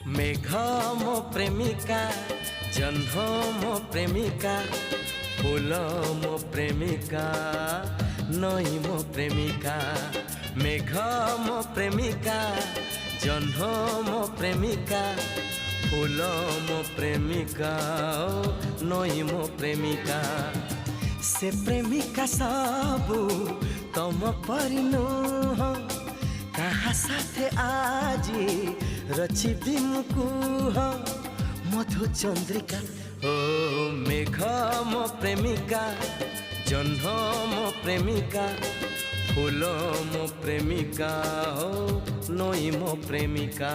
मेघ मो प्रेमिका, जह्न मो प्रेमिका, फूल मो प्रेमिका, नई मो प्रेमिका। मेघ मो प्रेमिका, जह्न मो प्रेमिका, फूल मो प्रेमिका, नई मो प्रेमिका। से प्रेमिका सबू तम परि नुह, कहा साथे आजी रचिबी मुकुह मधु चंद्रिका। ओ मेघ मो प्रेमिका, जह्न मो प्रेमिका, फूल मो प्रेमिका, नई मो प्रेमिका।